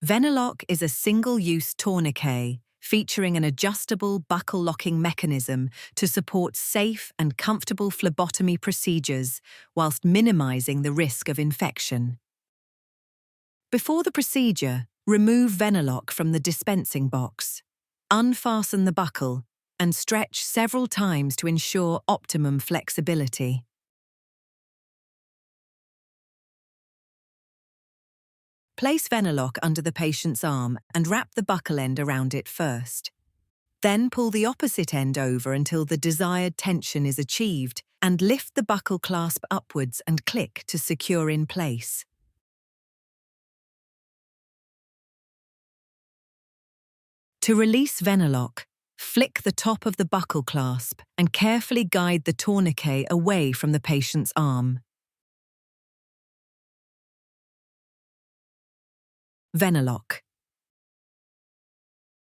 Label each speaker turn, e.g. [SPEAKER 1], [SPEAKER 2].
[SPEAKER 1] Veneloc is a single-use tourniquet featuring an adjustable buckle locking mechanism to support safe and comfortable phlebotomy procedures whilst minimizing the risk of infection. Before the procedure, remove Veneloc from the dispensing box. Unfasten the buckle and stretch several times to ensure optimum flexibility. Place Veneloc under the patient's arm and wrap the buckle end around it first. Then pull the opposite end over until the desired tension is achieved and lift the buckle clasp upwards and click to secure in place. To release Veneloc, flick the top of the buckle clasp and carefully guide the tourniquet away from the patient's arm. Veneloc.